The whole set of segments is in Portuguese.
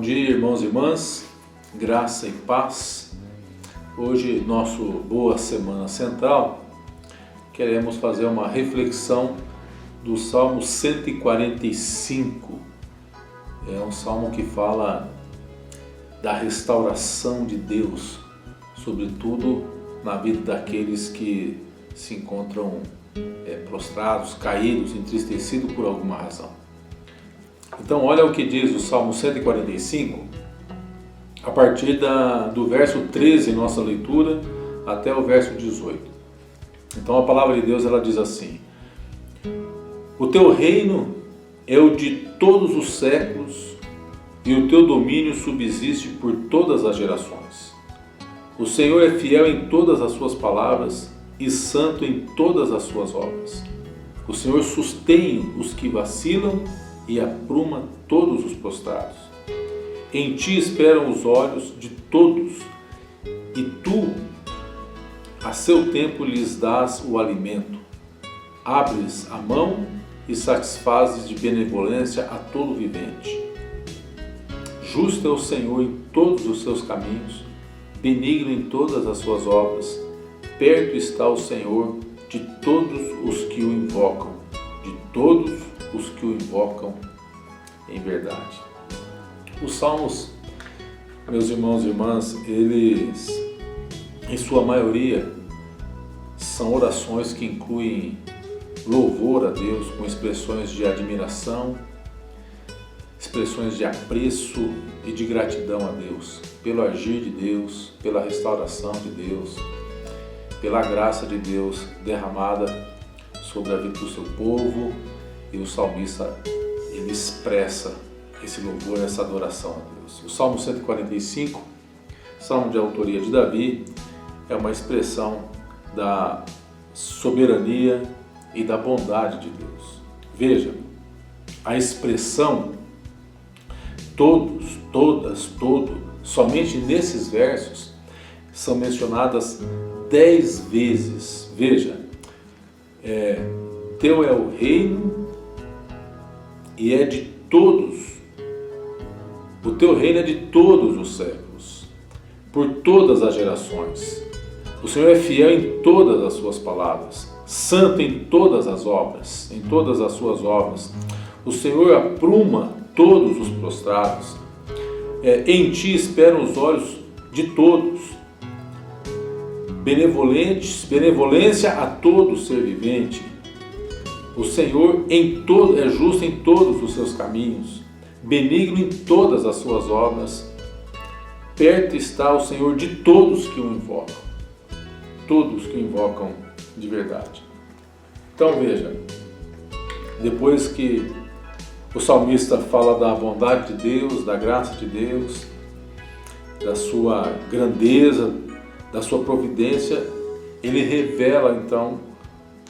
dia, irmãos e irmãs, graça e paz. Hoje, nosso Boa Semana Central, queremos fazer uma reflexão do Salmo 145. É um salmo que fala da restauração de Deus, sobretudo na vida daqueles que se encontram prostrados, caídos, entristecidos por alguma razão. Então, olha o que diz o Salmo 145, a partir do verso 13 em nossa leitura, até o verso 18. Então, a palavra de Deus ela diz assim: O teu reino é o de todos os séculos, e o teu domínio subsiste por todas as gerações. O Senhor é fiel em todas as suas palavras e santo em todas as suas obras. O Senhor sustém os que vacilam e apruma todos os prostrados. Em ti esperam os olhos de todos, e tu, a seu tempo, lhes dás o alimento. Abres a mão e satisfazes de benevolência a todo vivente. Justo é o Senhor em todos os seus caminhos, benigno em todas as suas obras. Perto está o Senhor de todos os que o invocam, de todos os que o invocam em verdade. Os salmos, meus irmãos e irmãs, eles, em sua maioria, são orações que incluem louvor a Deus com expressões de admiração, expressões de apreço e de gratidão a Deus, pelo agir de Deus, pela restauração de Deus, pela graça de Deus derramada sobre a vida do seu povo. E o salmista, ele expressa esse louvor, essa adoração a Deus. O Salmo 145, salmo de autoria de Davi, é uma expressão da soberania e da bondade de Deus. Veja, a expressão todos, todas, todo, somente nesses versos são mencionadas 10 vezes. Veja, teu é o reino e é de todos. O teu reino é de todos os séculos, por todas as gerações. O Senhor é fiel em todas as suas palavras, santo em todas as obras, em todas as suas obras. O Senhor apruma todos os prostrados. Em ti esperam os olhos de todos. Benevolência a todo ser vivente. O Senhor é justo em todos os seus caminhos, benigno em todas as suas obras. Perto está o Senhor de todos que o invocam, todos que o invocam de verdade. Então veja, depois que o salmista fala da bondade de Deus, da graça de Deus, da sua grandeza, da sua providência, ele revela então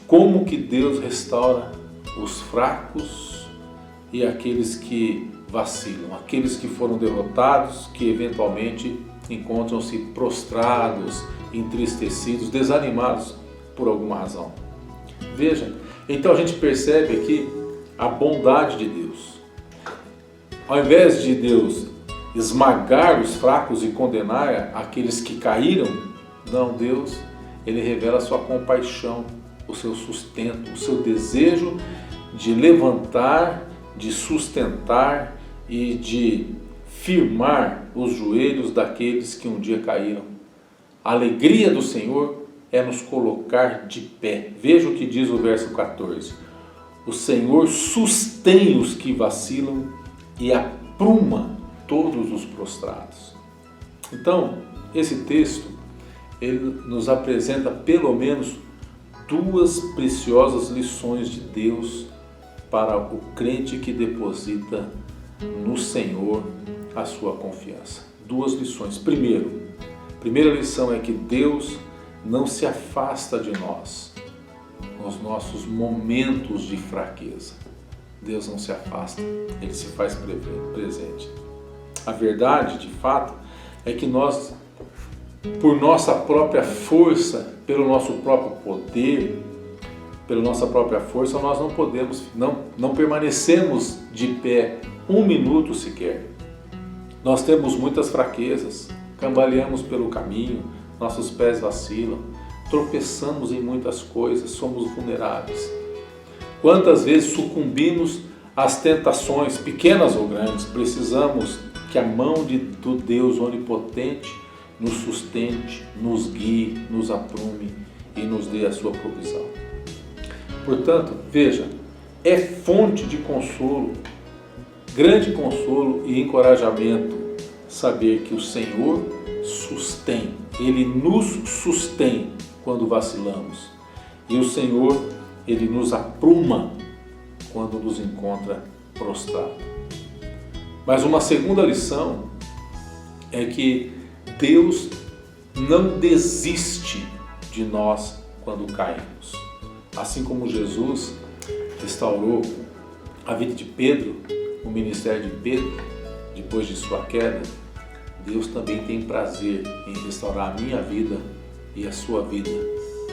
como que Deus restaura os fracos e aqueles que vacilam, aqueles que foram derrotados, que eventualmente encontram-se prostrados, entristecidos, desanimados por alguma razão. Veja, então a gente percebe aqui a bondade de Deus. Ao invés de Deus esmagar os fracos e condenar aqueles que caíram, não, Deus, ele revela a sua compaixão, o seu sustento, o seu desejo de levantar, de sustentar e de firmar os joelhos daqueles que um dia caíram. A alegria do Senhor é nos colocar de pé. Veja o que diz o verso 14. O Senhor sustém os que vacilam e apruma todos os prostrados. Então, esse texto, ele nos apresenta pelo menos duas preciosas lições de Deus para o crente que deposita no Senhor a sua confiança. Duas lições. Primeira lição é que Deus não se afasta de nós nos nossos momentos de fraqueza. Deus não se afasta, Ele se faz presente. A verdade, de fato, é que nós, por nossa própria força, pelo nosso próprio poder, pela nossa própria força, nós não podemos, não permanecemos de pé um minuto sequer. Nós temos muitas fraquezas, cambaleamos pelo caminho, nossos pés vacilam, tropeçamos em muitas coisas, somos vulneráveis. Quantas vezes sucumbimos às tentações, pequenas ou grandes? Precisamos que a mão do Deus onipotente nos sustente, nos guie, nos aprume e nos dê a sua provisão. Portanto, veja, é fonte de consolo, grande consolo e encorajamento saber que o Senhor sustém, Ele nos sustém quando vacilamos. E o Senhor, Ele nos apruma quando nos encontra prostrado. Mas uma segunda lição é que Deus não desiste de nós quando caímos. Assim como Jesus restaurou a vida de Pedro, o ministério de Pedro, depois de sua queda, Deus também tem prazer em restaurar a minha vida e a sua vida,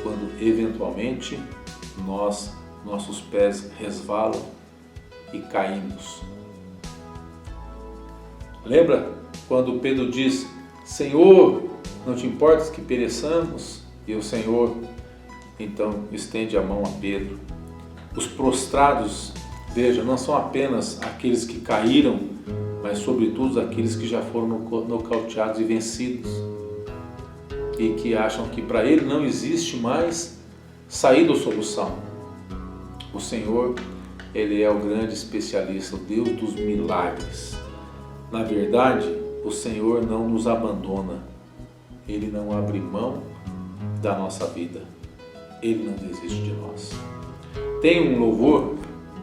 quando eventualmente nossos pés resvalam e caímos. Lembra quando Pedro diz: Senhor, não te importas que pereçamos? E o Senhor então estende a mão a Pedro. Os prostrados, veja, não são apenas aqueles que caíram, mas sobretudo aqueles que já foram nocauteados e vencidos e que acham que para ele não existe mais saída ou solução. O Senhor, Ele é o grande especialista, o Deus dos milagres. Na verdade, o Senhor não nos abandona, Ele não abre mão da nossa vida, Ele não desiste de nós. Tem um louvor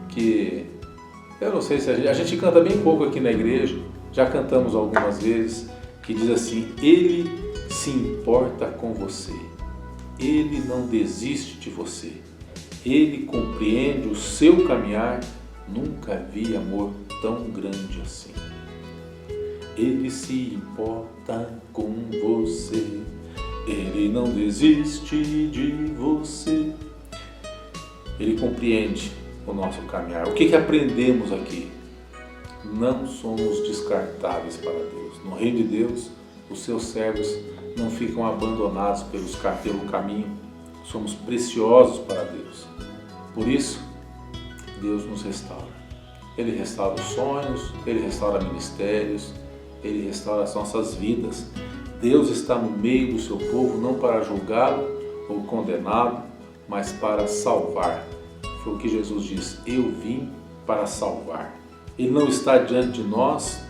que eu não sei se a gente canta bem pouco aqui na igreja, já cantamos algumas vezes, que diz assim: Ele se importa com você, Ele não desiste de você, Ele compreende o seu caminhar, nunca vi amor tão grande assim. Ele se importa com você, Ele não desiste de você, Ele compreende o nosso caminhar. O que aprendemos aqui? Não somos descartáveis para Deus. No reino de Deus, os seus servos não ficam abandonados pelo caminho. Somos preciosos para Deus. Por isso, Deus nos restaura. Ele restaura os sonhos, Ele restaura ministérios, Ele restaura as nossas vidas. Deus está no meio do seu povo não para julgá-lo ou condená-lo, mas para salvar. Foi o que Jesus diz: eu vim para salvar. Ele não está diante de nós,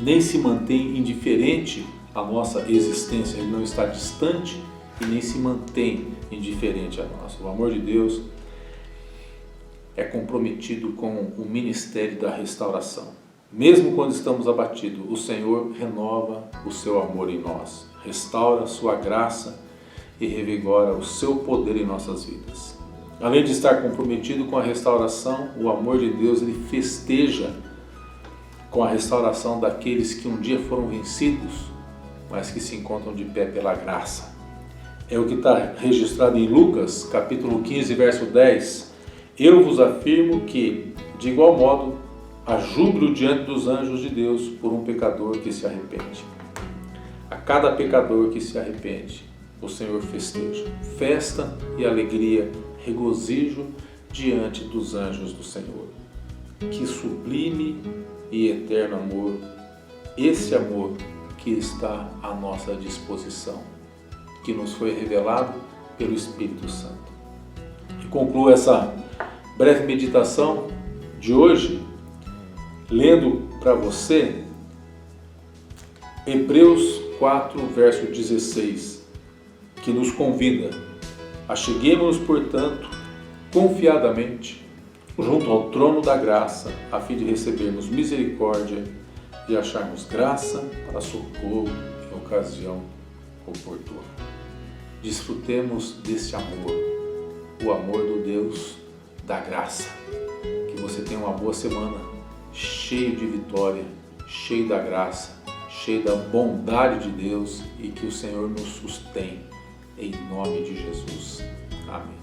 nem se mantém indiferente à nossa existência. Ele não está distante e nem se mantém indiferente a nós. O amor de Deus é comprometido com o ministério da restauração. Mesmo quando estamos abatidos, o Senhor renova o seu amor em nós, restaura a sua graça e revigora o seu poder em nossas vidas. Além de estar comprometido com a restauração, o amor de Deus ele festeja com a restauração daqueles que um dia foram vencidos, mas que se encontram de pé pela graça. É o que está registrado em Lucas, capítulo 15, verso 10. Eu vos afirmo que, de igual modo, há júbilo diante dos anjos de Deus por um pecador que se arrepende. A cada pecador que se arrepende, o Senhor festeja. Festa e alegria, regozijo diante dos anjos do Senhor. Que sublime e eterno amor, esse amor que está à nossa disposição, que nos foi revelado pelo Espírito Santo. E concluo essa breve meditação de hoje, lendo para você Hebreus 4, verso 16, que nos convida: acheguemo-nos, portanto, confiadamente junto ao trono da graça, a fim de recebermos misericórdia e acharmos graça para socorro em ocasião oportuna. Desfrutemos desse amor, o amor do Deus da graça. Que você tenha uma boa semana, cheio de vitória, cheio da graça, cheio da bondade de Deus, e que o Senhor nos sustente, em nome de Jesus. Amém.